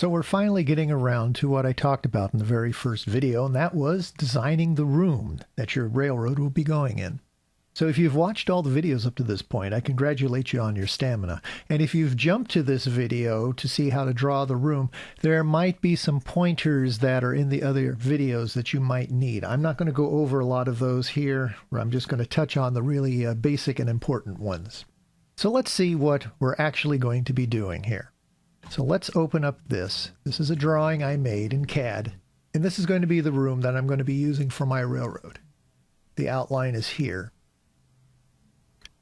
So we're finally getting around to what I talked about in the very first video, and that was designing the room that your railroad will be going in. So if you've watched all the videos up to this point, I congratulate you on your stamina. And if you've jumped to this video to see how to draw the room, there might be some pointers that are in the other videos that you might need. I'm not going to go over a lot of those here. I'm just going to touch on the really basic and important ones. So let's see what we're actually going to be doing here. So let's open up this. This is a drawing I made in CAD, and this is going to be the room that I'm going to be using for my railroad. The outline is here.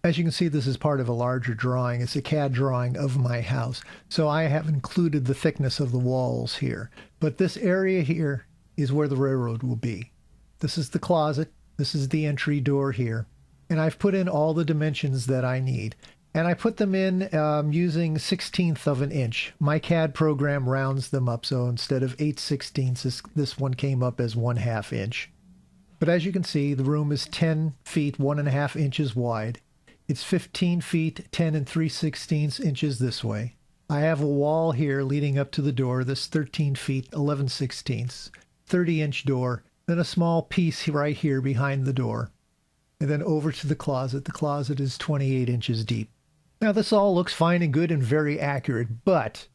As you can see, this is part of a larger drawing. It's a CAD drawing of my house. So I have included the thickness of the walls here. But this area here is where the railroad will be. This is the closet. This is the entry door here. And I've put in all the dimensions that I need. And I put them in using 1/16 of an inch. My CAD program rounds them up, so instead of 8/16, this one came up as 1/2 inch. But as you can see, the room is 10 feet, 1.5 inches wide. It's 15 feet, 10 3/16 inches this way. I have a wall here leading up to the door, this 13 feet, 11/16, 30-inch door, then a small piece right here behind the door. And then over to the closet. The closet is 28 inches deep. Now this all looks fine and good and very accurate, but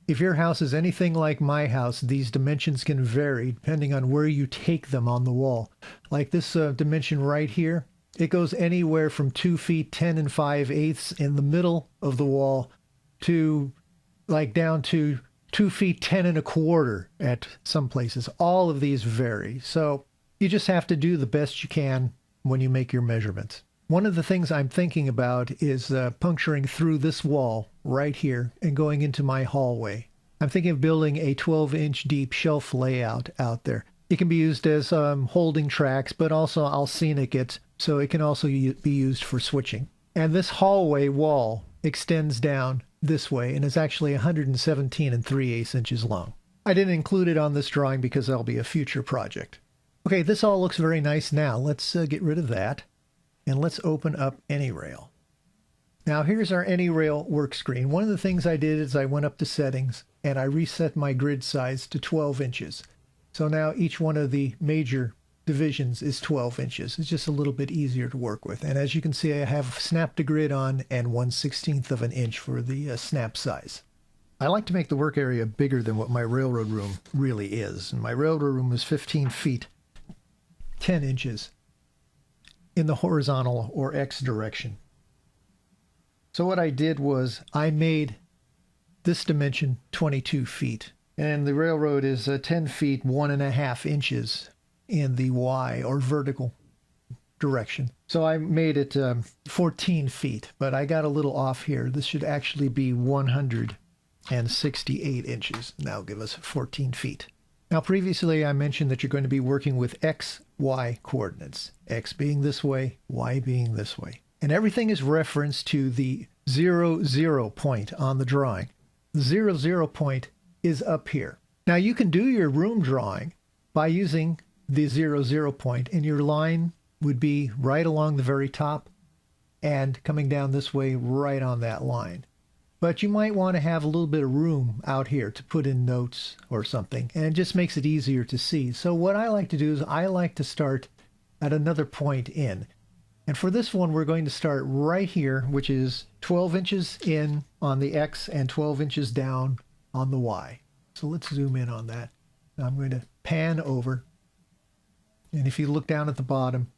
if your house is anything like my house, these dimensions can vary depending on where you take them on the wall. Like this dimension right here, it goes anywhere from 2 feet 10 5/8 in the middle of the wall to like down to 2 feet 10 1/4 at some places. All of these vary. So you just have to do the best you can when you make your measurements. One of the things I'm thinking about is puncturing through this wall right here and going into my hallway. I'm thinking of building a 12-inch deep shelf layout out there. It can be used as holding tracks, but also I'll scenic it, so it can also be used for switching. And this hallway wall extends down this way and is actually 117 3/8 inches long. I didn't include it on this drawing because that'll be a future project. Okay, this all looks very nice now. Let's get rid of that. And let's open up AnyRail. Now here's our AnyRail work screen. One of the things I did is I went up to settings and I reset my grid size to 12 inches. So now each one of the major divisions is 12 inches. It's just a little bit easier to work with. And as you can see, I have snap to grid on and 1/16 of an inch for the snap size. I like to make the work area bigger than what my railroad room really is. And my railroad room is 15 feet, 10 inches. In the horizontal or X direction. So what I did was I made this dimension 22 feet and the railroad is 10 feet 1.5 inches in the Y or vertical direction. So I made it 14 feet, but I got a little off here. This should actually be 168 inches. Now give us 14 feet. Now previously I mentioned that you're going to be working with X, Y coordinates. X being this way, Y being this way. And everything is referenced to the 0, 0 point on the drawing. The 0, 0 point is up here. Now you can do your room drawing by using the 0, 0 point, and your line would be right along the very top and coming down this way right on that line. But you might want to have a little bit of room out here to put in notes or something, and it just makes it easier to see. So what I like to do is I like to start at another point in. And for this one, we're going to start right here, which is 12 inches in on the X and 12 inches down on the Y. So let's zoom in on that. Now I'm going to pan over. And if you look down at the bottom,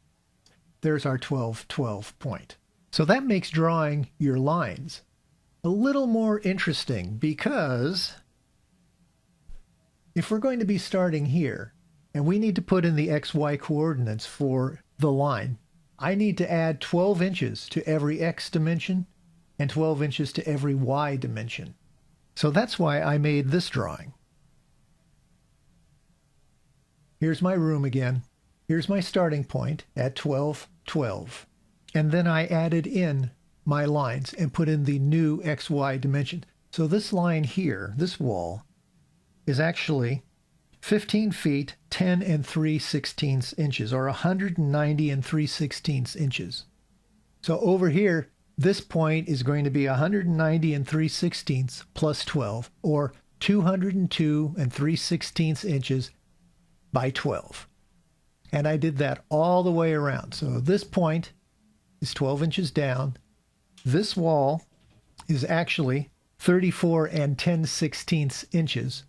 there's our 12, 12 point. So that makes drawing your lines a little more interesting, because if we're going to be starting here and we need to put in the XY coordinates for the line, I need to add 12 inches to every X dimension and 12 inches to every Y dimension. So that's why I made this drawing. Here's my room again. Here's my starting point at 12, 12. And then I added in my lines and put in the new XY dimension. So this line here, this wall, is actually 15 feet, 10 3/16 inches, or 190 3/16 inches. So over here, this point is going to be 190 3/16 plus 12, or 202 and 3/16 inches by 12. And I did that all the way around. So this point is 12 inches down. This wall is actually 34 and 10/16 inches.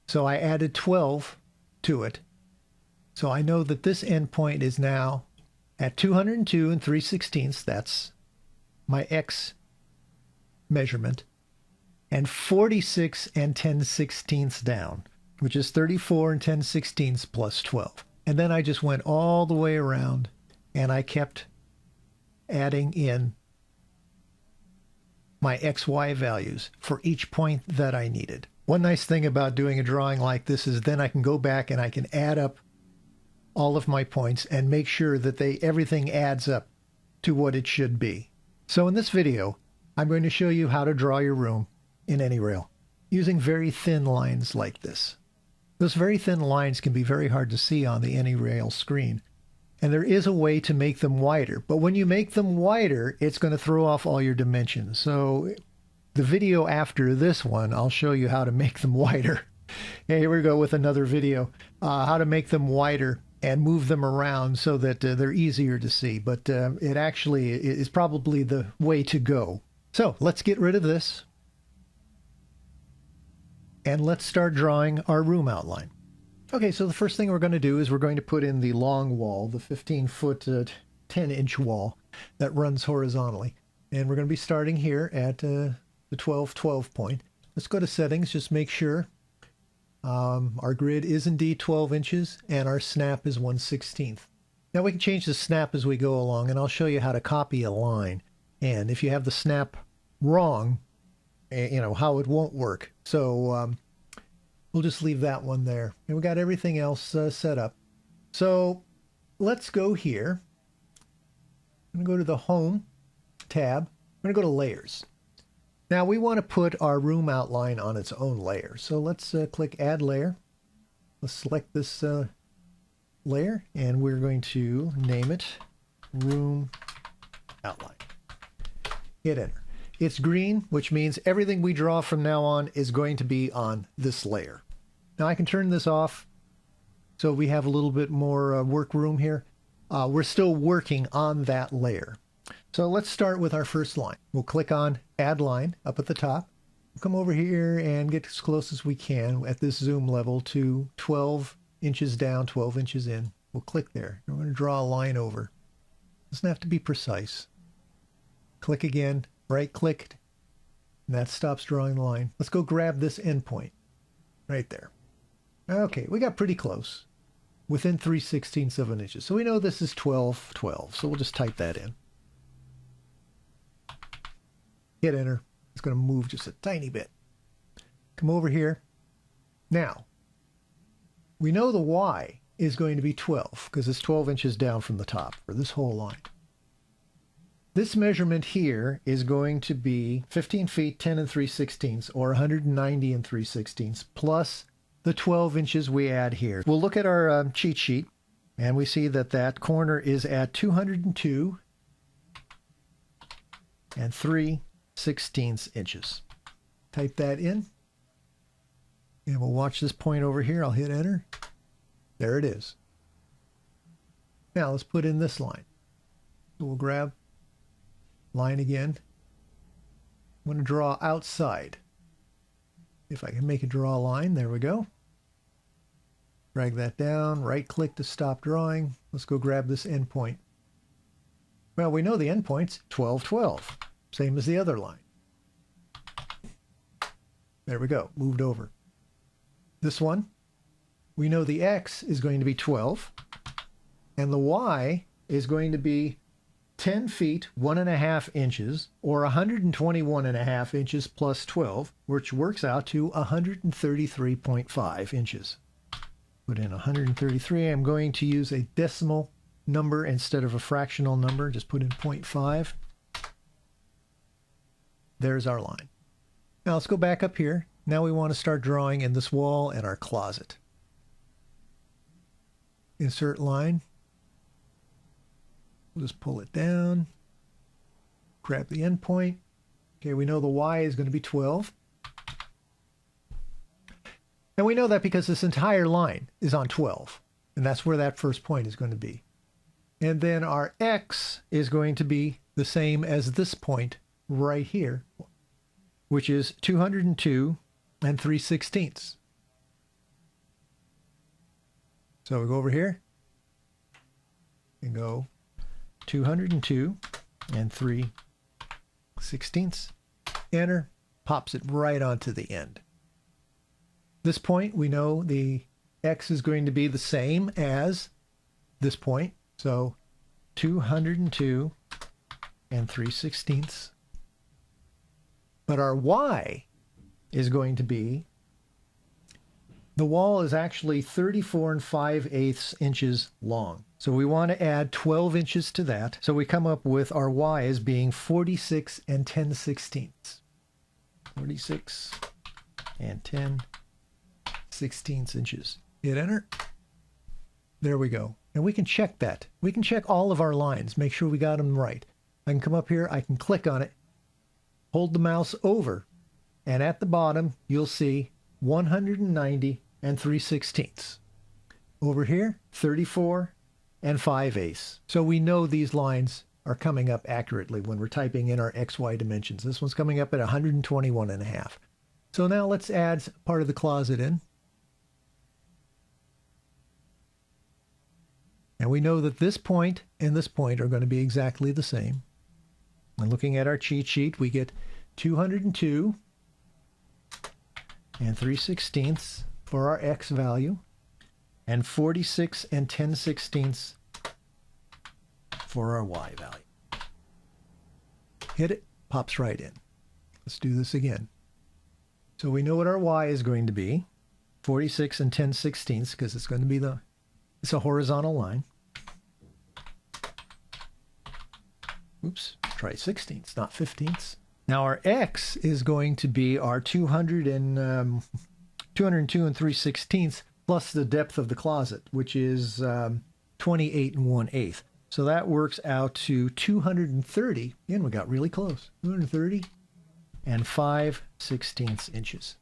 So I added 12 to it. So I know that this endpoint is now at 202 and 3/16. That's my X measurement. And 46 and 10/16 down, which is 34 and 10/16 plus 12. And then I just went all the way around and I kept adding in my XY values for each point that I needed. One nice thing about doing a drawing like this is then I can go back and I can add up all of my points and make sure that everything adds up to what it should be. So in this video, I'm going to show you how to draw your room in AnyRail using very thin lines like this. Those very thin lines can be very hard to see on the AnyRail screen. And there is a way to make them wider. But when you make them wider, it's going to throw off all your dimensions. So the video after this one, I'll show you how to make them wider. Here we go with another video, how to make them wider and move them around so that they're easier to see. But it actually is probably the way to go. So let's get rid of this. And let's start drawing our room outline. Okay, so the first thing we're going to do is we're going to put in the long wall, the 15-foot, 10-inch wall that runs horizontally. And we're going to be starting here at the 12 point. Let's go to settings, just make sure our grid is indeed 12 inches and our snap is 1/16. Now we can change the snap as we go along, and I'll show you how to copy a line. And if you have the snap wrong, you know, how it won't work. So we'll just leave that one there. And we got everything else set up. So let's go here. I'm going to go to the Home tab. I'm going to go to Layers. Now we want to put our room outline on its own layer. So let's click Add Layer. Let's select this layer, and we're going to name it Room Outline. Hit Enter. It's green, which means everything we draw from now on is going to be on this layer. Now I can turn this off so we have a little bit more work room here. We're still working on that layer. So let's start with our first line. We'll click on Add Line up at the top. We'll come over here and get as close as we can at this zoom level to 12 inches down, 12 inches in. We'll click there. We're going to draw a line over. Doesn't have to be precise. Click again. Right clicked, and that stops drawing the line. Let's go grab this endpoint right there. Okay, we got pretty close, within 3/16 of an inch. So we know this is 12, 12. So we'll just type that in. Hit Enter. It's going to move just a tiny bit. Come over here. Now, we know the Y is going to be 12 because it's 12 inches down from the top for this whole line. This measurement here is going to be 15 feet, 10 and 3/16, or 190 and 3/16, plus the 12 inches we add here. We'll look at our cheat sheet, and we see that that corner is at 202 and 3/16 inches. Type that in, and we'll watch this point over here. I'll hit Enter. There it is. Now let's put in this line. So we'll grab line again. I'm going to draw outside. If I can make it draw a line, there we go. Drag that down, right click to stop drawing. Let's go grab this endpoint. Well, we know the endpoint's 12, 12, same as the other line. There we go, moved over. This one, we know the X is going to be 12, and the Y is going to be 10 feet, 1.5 inches, or 121.5 inches plus 12, which works out to 133.5 inches. Put in 133. I'm going to use a decimal number instead of a fractional number. Just put in 0.5. There's our line. Now let's go back up here. Now we want to start drawing in this wall and our closet. Insert line. We'll just pull it down, grab the endpoint. Okay, we know the Y is going to be 12. And we know that because this entire line is on 12. And that's where that first point is going to be. And then our X is going to be the same as this point right here, which is 202 and 3/16. So we go over here and go 202 and 3/16. Enter, pops it right onto the end. This point, we know the X is going to be the same as this point. So 202 and 3/16. But our Y is going to be, the wall is actually 34 and 5/8 inches long. So we want to add 12 inches to that. So we come up with our Y as being 46 and 10/16. 46 and 10/16 inches. Hit enter. There we go. And we can check that. We can check all of our lines, make sure we got them right. I can come up here, I can click on it, hold the mouse over, and at the bottom, you'll see 190 and 3/16. Over here, 34 and 5/8. So we know these lines are coming up accurately when we're typing in our XY dimensions. This one's coming up at 121 and a half. So now let's add part of the closet in. And we know that this point and this point are going to be exactly the same. And looking at our cheat sheet, we get 202 and 3/16 for our X value, and 46 and 10/16 for our Y value. Hit it, pops right in. Let's do this again. So we know what our Y is going to be, 46 and 10/16, because it's going to be it's a horizontal line. Oops, try 16ths, not 15ths. Now our X is going to be our 202 and 3/16 plus the depth of the closet, which is 28 and 1/8. So that works out to 230, and we got really close, 230 and 5/16 inches.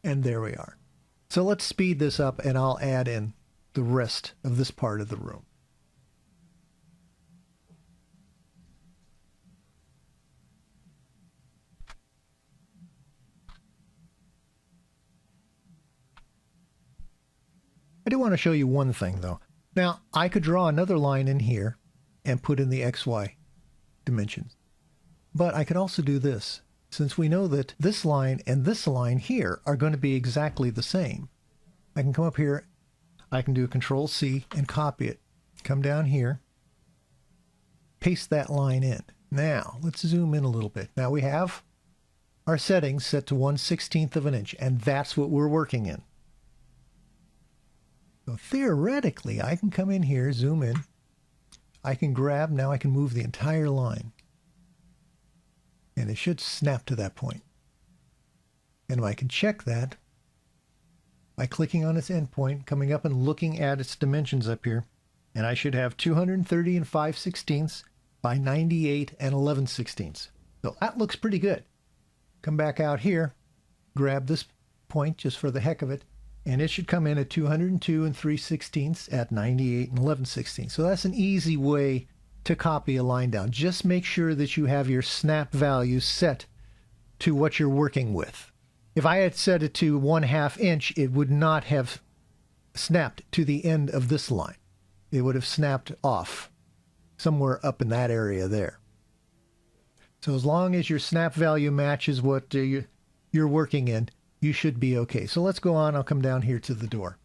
And there we are. So let's speed this up and I'll add in the rest of this part of the room. I do want to show you one thing though. Now, I could draw another line in here and put in the XY dimensions. But I could also do this. Since we know that this line and this line here are going to be exactly the same, I can come up here, I can do a Control C and copy it. Come down here, paste that line in. Now, let's zoom in a little bit. Now we have our settings set to 1/16 of an inch, and that's what we're working in. So theoretically, I can come in here, zoom in. I can grab, now I can move the entire line. And it should snap to that point. And I can check that by clicking on its endpoint, coming up and looking at its dimensions up here. And I should have 230 and 5/16 by 98 and 11/16. So that looks pretty good. Come back out here, grab this point just for the heck of it, and it should come in at 202 and 3/16 at 98 and 11/16. So that's an easy way to copy a line down. Just make sure that you have your snap value set to what you're working with. If I had set it to 1/2 inch, it would not have snapped to the end of this line. It would have snapped off somewhere up in that area there. So as long as your snap value matches what you're working in, you should be okay. So let's go on. I'll come down here to the door.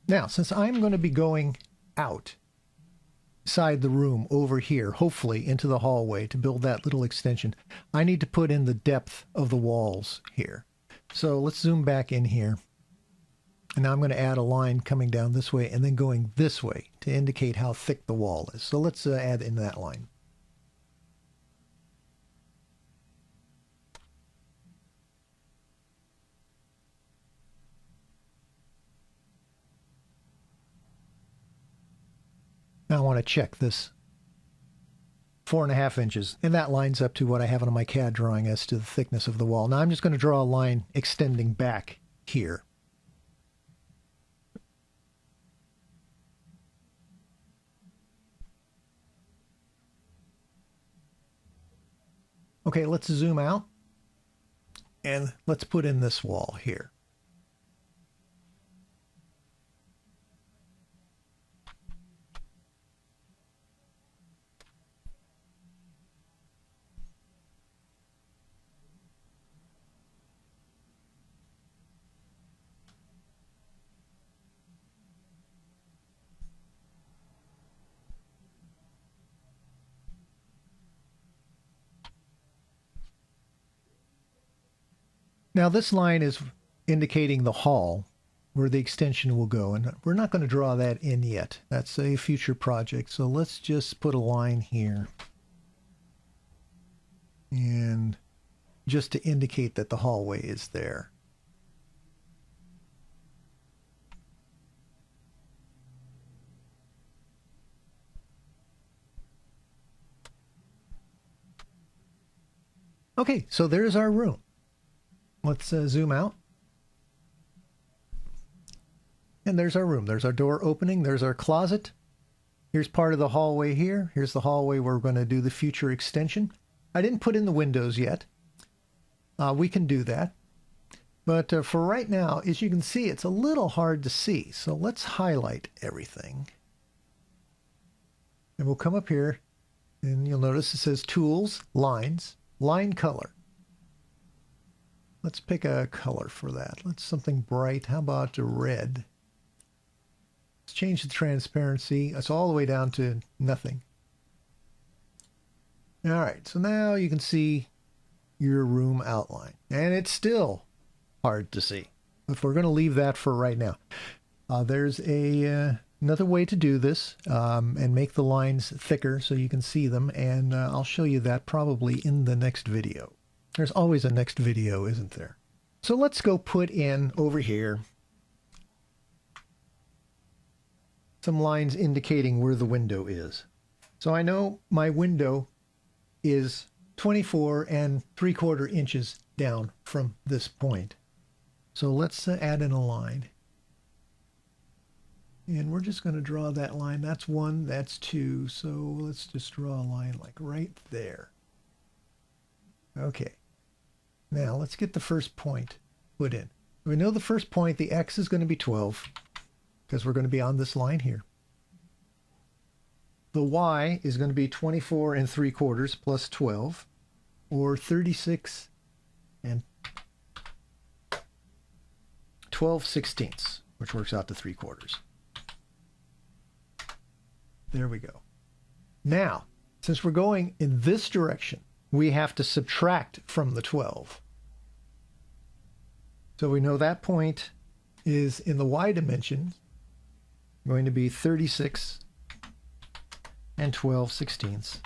Now, since I'm going to be going outside the room over here, hopefully into the hallway to build that little extension, I need to put in the depth of the walls here. So let's zoom back in here. And now I'm going to add a line coming down this way and then going this way to indicate how thick the wall is. So let's add in that line. Now I want to check this 4.5 inches, and that lines up to what I have on my CAD drawing as to the thickness of the wall. Now I'm just going to draw a line extending back here. Okay, let's zoom out and let's put in this wall here. Now this line is indicating the hall where the extension will go, and we're not going to draw that in yet. That's a future project. So let's just put a line here, and just to indicate that the hallway is there. Okay, so there's our room. Let's zoom out. And there's our room. There's our door opening. There's our closet. Here's part of the hallway here. Here's the hallway where we're going to do the future extension. I didn't put in the windows yet. We can do that. But for right now, as you can see, it's a little hard to see. So let's highlight everything. And we'll come up here, and you'll notice it says Tools, Lines, Line Color. Let's pick a color for that. Let's something bright. How about a red? Let's change the transparency. It's all the way down to nothing. All right, so now you can see your room outline. And it's still hard to see, but we're going to leave that for right now. There's another way to do this and make the lines thicker so you can see them, and I'll show you that probably in the next video. There's always a next video, isn't there? So let's go put in over here some lines indicating where the window is. So I know my window is 24.75 inches down from this point. So let's add in a line. And we're just going to draw that line. That's 1, that's 2. So let's just draw a line like right there. Okay. Now let's get the first point put in. We know the first point, the X is going to be 12, because we're going to be on this line here. The Y is going to be 24.75 plus 12, or 36 and 12/16, which works out to 3/4. There we go. Now, since we're going in this direction, we have to subtract from the 12. So we know that point is in the Y dimension going to be 36 and 12/16.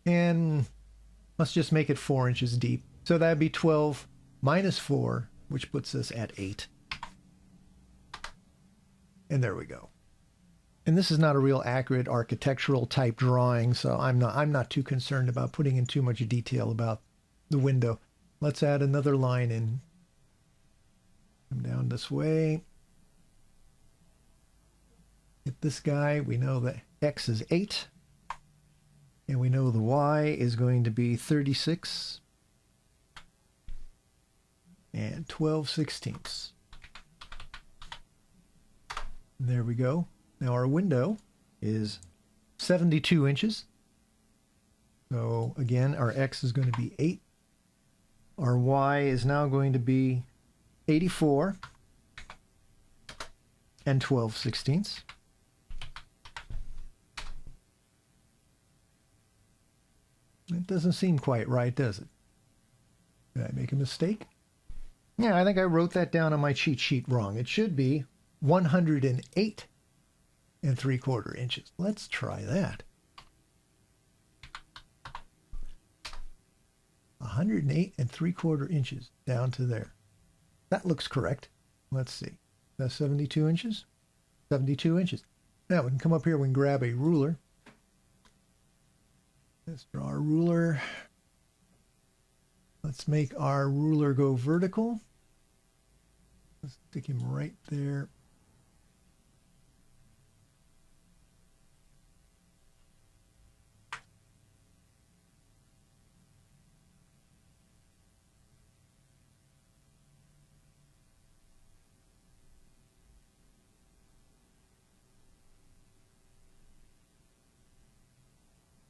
And let's just make it 4 inches deep. So that'd be 12 minus 4, which puts us at 8. And there we go. And this is not a real accurate architectural type drawing, so I'm not too concerned about putting in too much detail about the window. Let's add another line in. Come down this way. Hit this guy. We know that X is 8. And we know the Y is going to be 36 and 12/16. There we go. Now our window is 72 inches. So again, our X is going to be 8. Our Y is now going to be 84 and 12/16. It doesn't seem quite right, does it? Did I make a mistake? Yeah, I think I wrote that down on my cheat sheet wrong. It should be 108 and 3/4 inches. Let's try that. 108 and 3/4 inches down to there. That looks correct. Let's see. That's 72 inches? 72 inches. Now we can come up here, we can grab a ruler. Let's draw our ruler. Let's make our ruler go vertical. Let's stick him right there.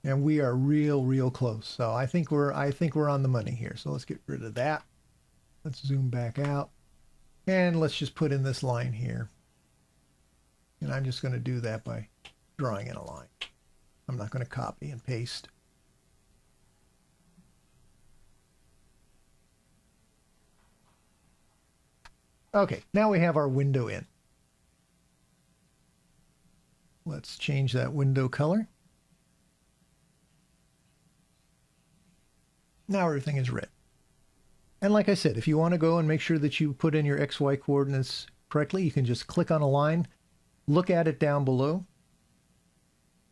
And we are real close. So I think we're on the money here. So let's get rid of that. Let's zoom back out. And let's just put in this line here. And I'm just going to do that by drawing in a line. I'm not going to copy and paste. Okay, now we have our window in. Let's change that window color. Now everything is red. And like I said, if you want to go and make sure that you put in your XY coordinates correctly, you can just click on a line, look at it down below,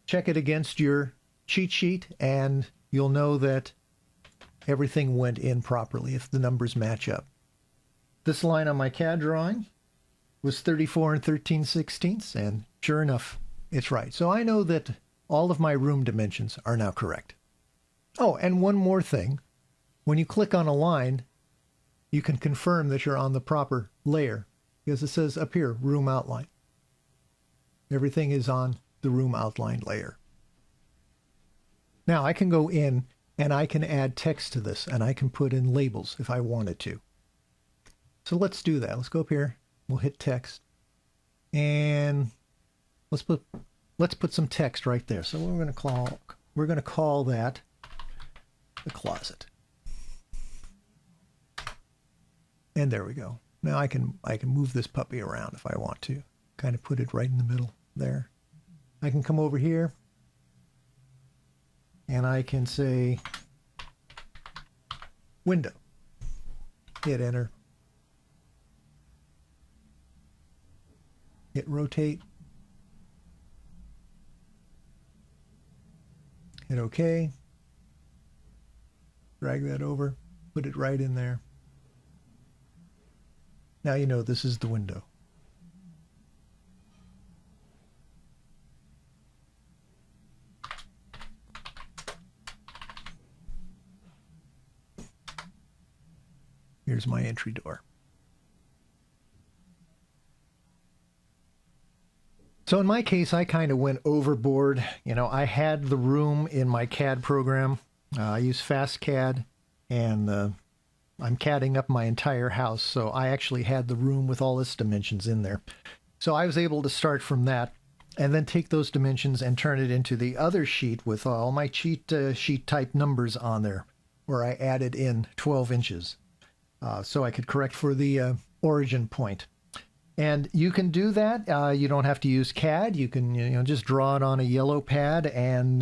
check it against your cheat sheet, and you'll know that everything went in properly if the numbers match up. This line on my CAD drawing was 34 and 13/16, and sure enough, it's right. So I know that all of my room dimensions are now correct. Oh, and one more thing. When you click on a line, you can confirm that you're on the proper layer because it says up here, room outline. Everything is on the room outline layer. Now I can go in and I can add text to this and I can put in labels if I wanted to. So let's do that. Let's go up here. We'll hit text and let's put some text right there. So we're going to call that the closet. And there we go. Now I can move this puppy around if I want to. Kind of put it right in the middle there. I can come over here and I can say window. Hit enter. Hit rotate. Hit OK. Drag that over. Put it right in there. Now you know this is the window. Here's my entry door. So in my case, I kind of went overboard. You know, I had the room in my CAD program. I use FastCAD, and I'm CADing up my entire house, so I actually had the room with all its dimensions in there. So I was able to start from that and then take those dimensions and turn it into the other sheet with all my cheat sheet type numbers on there, where I added in 12 inches. So I could correct for the origin point. And you can do that. You don't have to use CAD. You can just draw it on a yellow pad and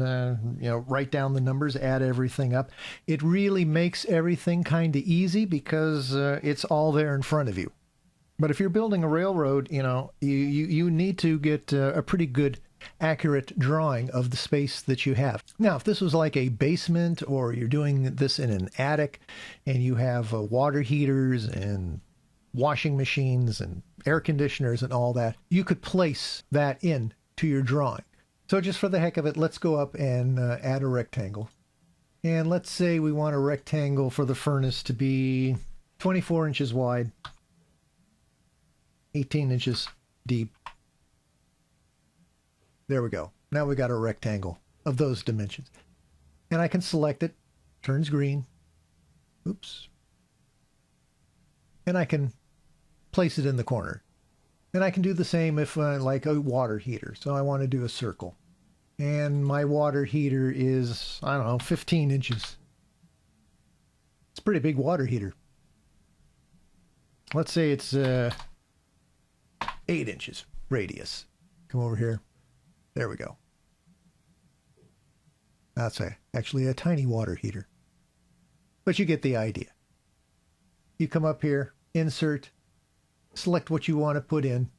write down the numbers, add everything up. It really makes everything kind of easy because it's all there in front of you. But if you're building a railroad, you need to get a pretty good, accurate drawing of the space that you have. Now, if this was like a basement or you're doing this in an attic and you have water heaters and washing machines and air conditioners and all that, you could place that in to your drawing. So just for the heck of it, let's go up and add a rectangle. And let's say we want a rectangle for the furnace to be 24 inches wide, 18 inches deep. There we go. Now we got a rectangle of those dimensions. And I can select it, turns green. Oops. And I can place it in the corner. And I can do the same if like a water heater. So I want to do a circle. And my water heater is, 15 inches. It's a pretty big water heater. let's say it's 8 inches radius. Come over here. There we go. That's actually a tiny water heater. But you get the idea. You come up here, insert, select what you want to put in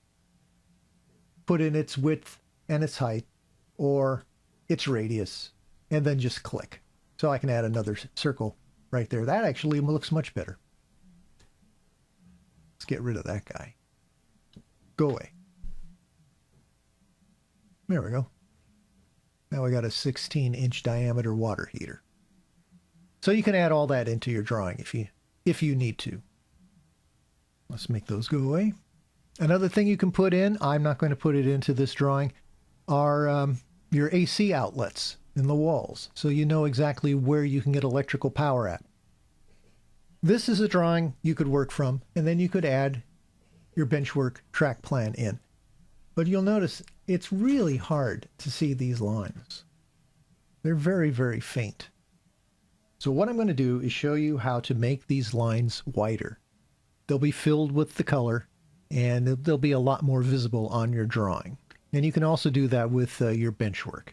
its width and its height, or its radius, and then just click. So I can add another circle right there. That actually looks much better. Let's get rid of that guy. Go away. There we go. Now we got a 16-inch diameter water heater. So you can add all that into your drawing if you need to. Let's make those go away. Another thing you can put in, I'm not going to put it into this drawing, are your AC outlets in the walls, so you know exactly where you can get electrical power at. This is a drawing you could work from, and then you could add your benchwork track plan in. But you'll notice it's really hard to see these lines. They're very, very faint. So what I'm going to do is show you how to make these lines whiter. They'll be filled with the color, and they'll be a lot more visible on your drawing. And you can also do that with your benchwork.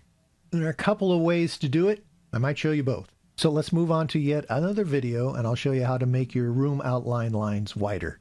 There are a couple of ways to do it. I might show you both. So let's move on to yet another video, and I'll show you how to make your room outline lines whiter.